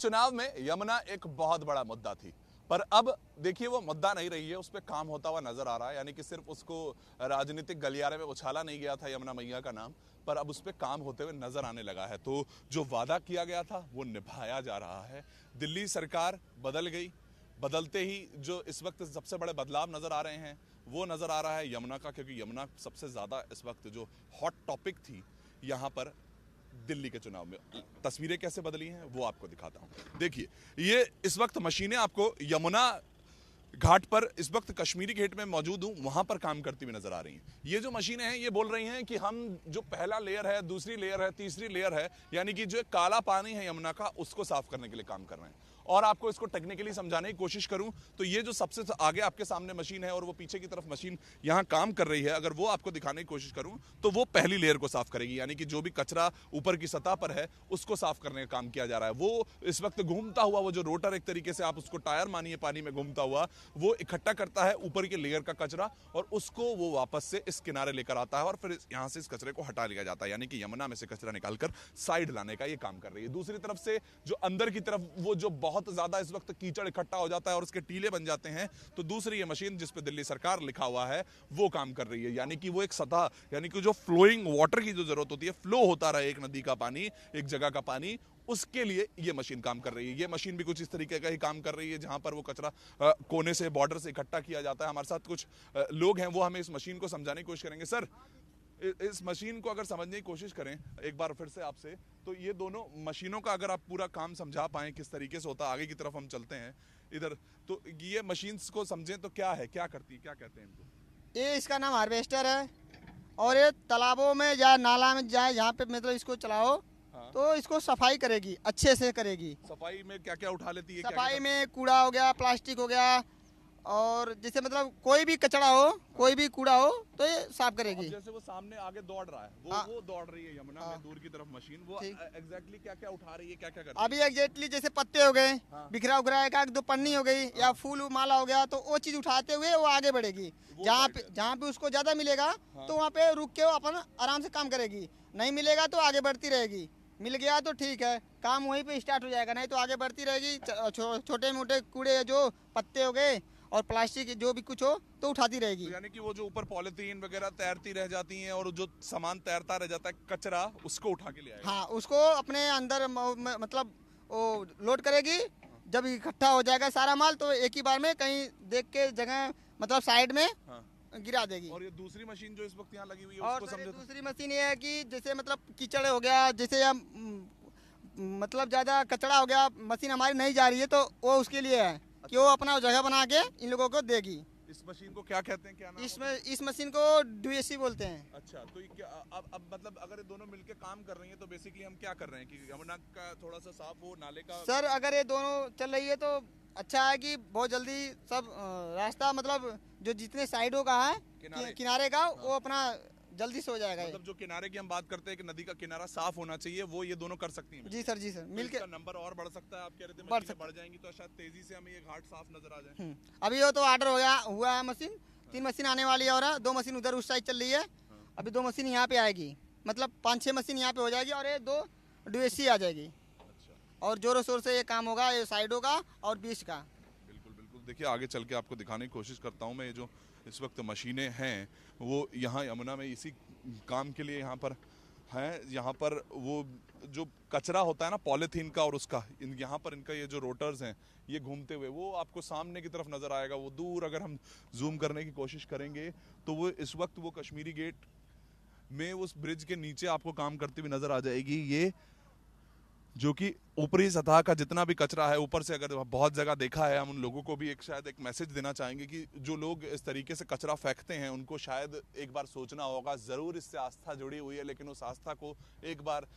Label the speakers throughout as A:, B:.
A: चुनाव में यमुना एक बहुत बड़ा मुद्दा थी, पर अब देखिए वो मुद्दा नहीं रही है, उस पर काम होता हुआ नजर आ रहा है। यानी कि सिर्फ उसको राजनीतिक गलियारे में उछाला नहीं गया था यमुना मैया का नाम, पर अब उस पर काम होते हुए नजर आने लगा है। तो जो वादा किया गया था वो निभाया जा रहा है। दिल्ली सरकार बदल गई, बदलते ही जो इस वक्त सबसे बड़े बदलाव नजर आ रहे हैं वो नजर आ रहा है यमुना का, क्योंकि यमुना सबसे ज्यादा इस वक्त जो हॉट टॉपिक थी यहाँ पर दिल्ली के चुनाव में। तस्वीरें कैसे बदली हैं वो आपको दिखाता हूं। देखिए, ये इस वक्त मशीनें आपको यमुना घाट पर, इस वक्त कश्मीरी गेट में मौजूद हूं, वहां पर काम करती हुई नजर आ रही हैं। ये जो मशीनें हैं ये बोल रही हैं कि हम जो पहला लेयर है, दूसरी लेयर है, तीसरी लेयर है, यानी कि जो काला पानी है यमुना का उसको साफ करने के लिए काम कर रहे हैं। और आपको इसको टेक्निकली समझाने की कोशिश करूं तो ये जो सबसे आगे आपके सामने मशीन है और वो पीछे की तरफ मशीन यहां काम कर रही है, अगर वो आपको दिखाने की कोशिश करूं तो वो पहली लेयर को साफ करेगी, यानी कि जो भी कचरा ऊपर की सतह पर है उसको साफ करने का काम किया जा रहा है। वो इस वक्त घूमता हुआ, वो जो रोटर एक तरीके से आप उसको टायर मानिए पानी में घूमता हुआ, वो इकट्ठा करता है ऊपर की लेयर का कचरा और उसको वो वापस से इस किनारे लेकर आता है और फिर यहां से इस कचरे को हटा लिया जाता है, यानी कि यमुना में से कचरा निकालकर साइड लाने का ये काम कर रही है। दूसरी तरफ से जो अंदर की तरफ वो जो बहुत ज्यादा इस वक्त कीचड़ इकट्ठा हो जाता है और उसके टीले बन जाते हैं, तो दूसरी ये मशीन जिस पे दिल्ली सरकार लिखा हुआ है वो काम कर रही है, यानी कि वो एक सतह, यानी कि जो फ्लोइंग वाटर की जो जरूरत होती है, फ्लो होता रहे एक नदी का पानी, एक जगह का पानी, उसके लिए ये मशीन काम कर रही है। ये मशीन भी कुछ इस तरीके का ही काम कर रही है, जहां पर वो कचरा कोने से, बॉर्डर से इकट्ठा किया जाता है। हमारे साथ कुछ लोग हैं, वो हमें इस मशीन को समझाने की कोशिश करेंगे। सर, इस मशीन को अगर समझने की कोशिश करें एक बार फिर से आपसे, तो ये दोनों मशीनों का अगर आप पूरा काम समझा पाएं किस तरीके से होता है, आगे की तरफ हम चलते हैं इधर, तो ये मशीन्स को समझें तो क्या है, क्या करती है, क्या कहते हैं इनको?
B: ये इसका नाम हार्वेस्टर है और ये तालाबों में या नाला में जाए जहाँ पे मतलब इसको चलाओ। हाँ। तो इसको सफाई करेगी, अच्छे से करेगी।
A: सफाई में क्या क्या उठा लेती है?
B: सफाई में कूड़ा हो गया, प्लास्टिक हो गया, और जैसे मतलब कोई भी कचरा हो, कोई भी कूड़ा हो तो ये साफ करेगी।
A: जैसे वो सामने आगे दौड़ रहा है, वो दौड़ रही है यमुना में दूर की तरफ मशीन, वो एग्जैक्टली क्या क्या उठा रही है, क्या क्या कर रही है?
B: अभी एग्जैक्टली जैसे पत्ते हो गए, बिखरा उखरा एक दो पन्नी हो गई, या फूल माला हो गया, तो वो चीज उठाते हुए वो आगे बढ़ेगी। जहाँ पे उसको ज्यादा मिलेगा तो वहाँ पे रुक के वो अपन आराम से काम करेगी, नहीं मिलेगा तो आगे बढ़ती रहेगी। मिल गया तो ठीक है, काम वहीं पे स्टार्ट हो जाएगा, नहीं तो आगे बढ़ती रहेगी। छोटे मोटे कूड़े जो पत्ते हो गए और प्लास्टिक जो भी कुछ हो तो उठाती रहेगी।
A: तो यानी कि वो जो ऊपर पॉलिथीन वगैरह तैरती रह जाती हैं और जो सामान तैरता रह जाता है कचरा, उसको उठा के ले आएगी।
B: हाँ, उसको अपने अंदर मतलब वो लोड करेगी। जब इकट्ठा हो जाएगा सारा माल तो एक ही बार में कहीं देख के जगह मतलब साइड में गिरा देगी।
A: और ये दूसरी मशीन जो इस वक्त यहाँ लगी हुई है
B: और
A: उसको समझे?
B: दूसरी मशीन ये है कि जैसे मतलब कीचड़ हो गया, जैसे मतलब ज्यादा कचरा हो गया, मशीन हमारी नहीं जा रही है तो वो उसके लिए है कि वो अपना जगह बना के इन लोगों को देगी।
A: इस मशीन को क्या कहते हैं, क्या नाम?
B: इस मशीन को डीएससी बोलते हैं।
A: अच्छा, तो क्या अब मतलब अगर ये दोनों मिलके काम कर रही हैं तो बेसिकली हम क्या कर रहे हैं कि यमुना का थोड़ा सा साफ हो, नाले का?
B: सर, अगर ये दोनों चल रही है तो अच्छा है कि बहुत जल्दी सब रास्ता मतलब जो जितने साइडों का है किनारे का वो अपना जल्दी से हो जाएगा।
A: मतलब जो किनारे की हम बात करते हैं कि नदी का किनारा साफ होना चाहिए, वो ये दोनों कर सकती हैं?
B: जी सर, जी सर। मिलके
A: नंबर और बढ़ सकता है, आप कह रहे थे बढ़ जाएंगी तो शायद तेजी से हमें ये घाट साफ नजर आ जाए।
B: अभी वो तो ऑर्डर हुआ है मशीन, 3 मशीन आने वाली है और 2 मशीन उधर उस साइड चल रही है। अभी 2 मशीन यहाँ पे आएगी, मतलब 5-6 मशीन यहाँ पे हो जाएगी और ये 2 डीएससी आ जाएगी। अच्छा। और जोरों शोर से ये काम होगा, ये साइडों का और बीच का।
A: बिल्कुल बिल्कुल। देखिए, आगे चल के आपको दिखाने की कोशिश करता हूँ मैं। ये जो इस वक्त मशीनें हैं वो यहाँ यमुना में इसी काम के लिए यहाँ पर हैं। यहाँ पर वो जो कचरा होता है ना पॉलीथीन का और उसका, यहाँ पर इनका ये जो रोटर्स हैं ये घूमते हुए वो आपको सामने की तरफ नजर आएगा। वो दूर अगर हम जूम करने की कोशिश करेंगे तो वो इस वक्त वो कश्मीरी गेट में उस ब्रिज के नीचे आपको काम करती हुई नजर आ जाएगी। ये जो कि ऊपरी सतह का जितना भी कचरा है, ऊपर से अगर बहुत जगह देखा है, हम उन लोगों को भी शायद एक मैसेज देना चाहेंगे कि जो लोग इस तरीके से कचरा फेंकते हैं उनको शायद एक बार सोचना होगा। जरूर इससे आस्था जुड़ी हुई है, लेकिन उस आस्था को एक बार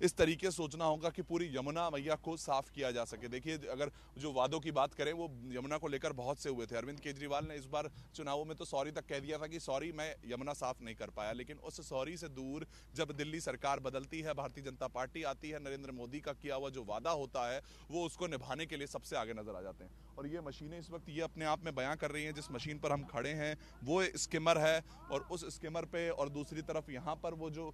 A: इस तरीके से सोचना होगा कि पूरी यमुना मैया को साफ किया जा सके। देखिए, अगर जो वादों की बात करें वो यमुना को लेकर बहुत से हुए थे। अरविंद केजरीवाल ने इस बार चुनावों में तो सॉरी तक कह दिया था कि सॉरी, मैं यमुना साफ नहीं कर पाया। लेकिन उस सॉरी से दूर जब दिल्ली सरकार बदलती है, भारतीय जनता पार्टी आती है, नरेंद्र मोदी का किया हुआ जो वादा होता है वो उसको निभाने के लिए सबसे आगे नजर आ जाते हैं। और ये मशीनें इस वक्त ये अपने आप में बयां कर रही हैं। जिस मशीन पर हम खड़े हैं वो स्किमर है और उस स्किमर पे और दूसरी तरफ यहाँ पर वो जो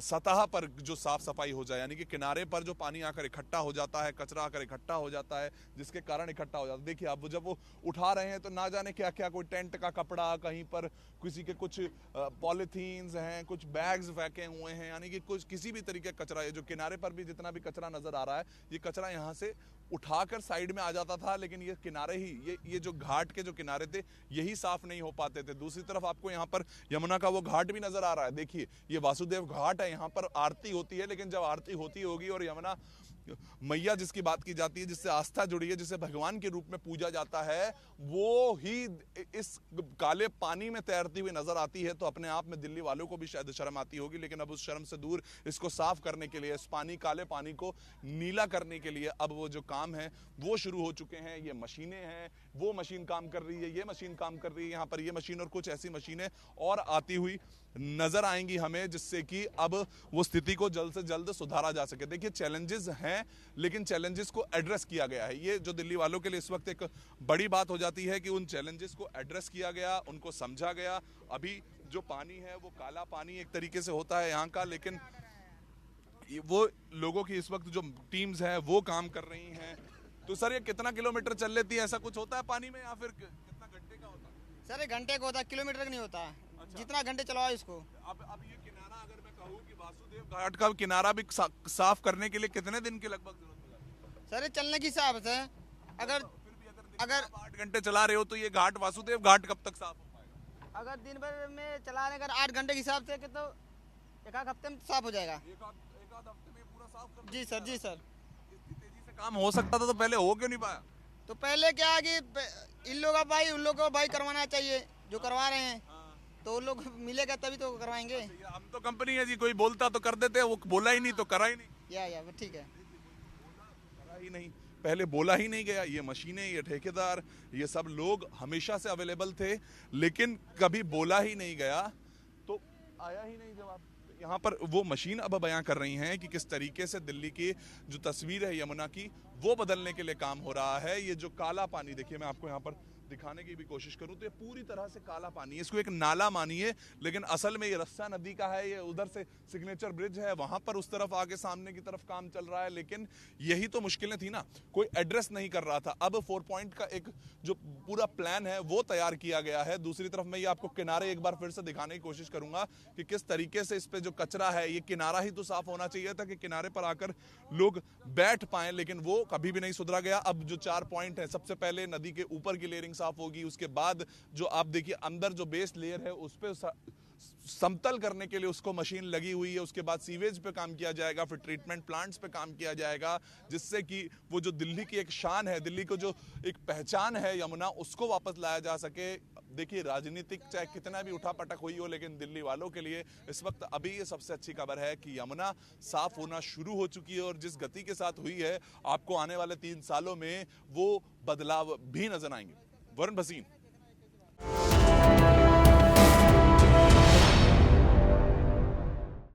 A: सतह पर जो साफ सफाई हो जाए, यानी कि किनारे पर जो पानी आकर इकट्ठा हो जाता है, कचरा आकर इकट्ठा हो जाता है, जिसके कारण इकट्ठा हो जाता है। देखिए आप जब वो उठा रहे हैं तो ना जाने क्या क्या, कोई टेंट का कपड़ा, कहीं पर किसी के कुछ पॉलिथीन्स हैं, कुछ बैग्स फेंके हुए हैं, यानी कि कुछ किसी भी तरीके का कचरा, ये जो किनारे पर भी जितना भी कचरा नजर आ रहा है ये कचरा यहाँ से उठाकर साइड में आ जाता था, लेकिन ये किनारे ही ये जो घाट के जो किनारे थे यही साफ नहीं हो पाते थे। दूसरी तरफ आपको यहाँ पर यमुना का वो घाट भी नजर आ रहा है। देखिए ये वासुदेव घाट है, यहाँ पर आरती होती है, लेकिन जब आरती होती होगी और यमुना मैया जिसकी बात की जाती है, जिससे आस्था जुड़ी है, जिसे भगवान के रूप में पूजा जाता है, वो ही इस काले पानी में तैरती हुई नजर आती है, तो अपने आप में दिल्ली वालों को भी शायद शर्म आती होगी। लेकिन अब उस शर्म से दूर इसको साफ करने के लिए, इस काले पानी को नीला करने के लिए अब वो जो काम है वो शुरू हो चुके हैं। ये मशीनें हैं, वो मशीन काम कर रही है, ये मशीन काम कर रही है, यहाँ पर ये मशीन और कुछ ऐसी मशीनें और आती हुई नजर आएंगी हमें, जिससे कि अब वो स्थिति को जल्द से जल्द सुधारा जा सके। देखिए चैलेंजेस हैं, लेकिन चैलेंजेस को एड्रेस किया गया है। ये जो दिल्ली वालों के लिए इस वक्त एक बड़ी बात हो जाती है कि उन चैलेंजेस को एड्रेस किया गया, उनको समझा गया। अभी जो पानी है वो काला पानी एक तरीके से होता है यहाँ का, लेकिन वो लोगों की इस वक्त जो टीम्स हैं वो काम कर रही हैं। तो सर ये कितना किलोमीटर चल लेती है, ऐसा कुछ होता है पानी में, या फिर कितना घंटे का होता है?
B: सर 1 घंटे का होता है, किलोमीटर का नहीं होता।
A: अच्छा।
B: जितना घंटे चलाओ इसको।
A: अब ये किनारा, अगर मैं कहूँ कि वासुदेव घाट का किनारा भी साफ करने के लिए कितने दिन की लगभग जरूरत पड़ेगी?
B: सर चलने के हिसाब से अगर
A: 8 घंटे चला रहे हो तो ये घाट वासुदेव घाट कब तक साफ हो पाएगा?
B: अगर दिन भर में चला रहे, अगर 8 घंटे के हिसाब से तो 1 हफ्ते में साफ हो जाएगा।
A: एक आध हफ्ते में पूरा साफ कर?
B: जी सर, जी सर।
A: इतनी तेजी से काम हो सकता था तो पहले हो क्यों नहीं पाया?
B: तो पहले क्या है कि इन लोगों का भाई उन लोगों को भाई करवाना चाहिए, जो करवा रहे हैं। तो उन लोग मिलेगा तभी तो करवाएंगे।
A: हम तो कंपनी है जी, कोई बोलता तो कर देते, वो बोला ही नहीं तो करा ही नहीं।
B: या ठीक है,
A: करा ही नहीं, पहले बोला ही नहीं गया। ये मशीनें, ये ठेकेदार, ये सब लोग हमेशा से अवेलेबल थे, लेकिन कभी बोला ही नहीं गया, तो आया ही नहीं जवाब। यहाँ पर वो मशीन अब बयां कर रही हैं कि किस तरीके से दिल्ली की जो तस्वीर है यमुना की, वो बदलने के लिए काम हो रहा है। ये जो काला पानी, देखिए मैं आपको यहाँ पर दिखाने की भी कोशिश करूं तो ये पूरी तरह से काला पानी है। इसको एक नाला मानिए, लेकिन असल में ये रस्सा नदी का है। ये उधर से सिग्नेचर ब्रिज है, वहां पर उस तरफ आगे सामने की तरफ काम चल रहा है, लेकिन यही तो मुश्किलें थी ना, कोई एड्रेस नहीं कर रहा था। अब 4 पॉइंट का एक जो पूरा प्लान है वो तैयार किया गया है। दूसरी तरफ मैं ये आपको किनारे एक बार फिर से दिखाने की कोशिश करूंगा कि किस तरीके से इस पे जो कचरा है, ये किनारा ही तो साफ होना चाहिए था कि किनारे पर आकर लोग बैठ पाए, लेकिन वो कभी भी नहीं सुधरा गया। अब जो 4 पॉइंट है, सबसे पहले नदी के ऊपर की लेयरिंग साफ होगी, उसके बाद जो आप देखिए अंदर जो बेस लेयर है उस पे समतल करने के लिए उसको मशीन लगी हुई है। उसके बाद सीवेज पे काम किया जाएगा, फिर ट्रीटमेंट प्लांट्स पे काम किया जाएगा, जिससे कि वो जो दिल्ली की एक शान है, दिल्ली को जो एक पहचान है यमुना, उसको वापस लाया जा सके। देखिए राजनीतिक चाहे कितना भी उठापटक हुई हो, लेकिन दिल्ली वालों के लिए इस वक्त अभी ये सबसे अच्छी खबर है कि यमुना साफ होना शुरू हो चुकी है, और जिस गति के साथ हुई है आपको आने वाले 3 सालों में वो बदलाव भी नजर आएंगे। वरुण भसीन।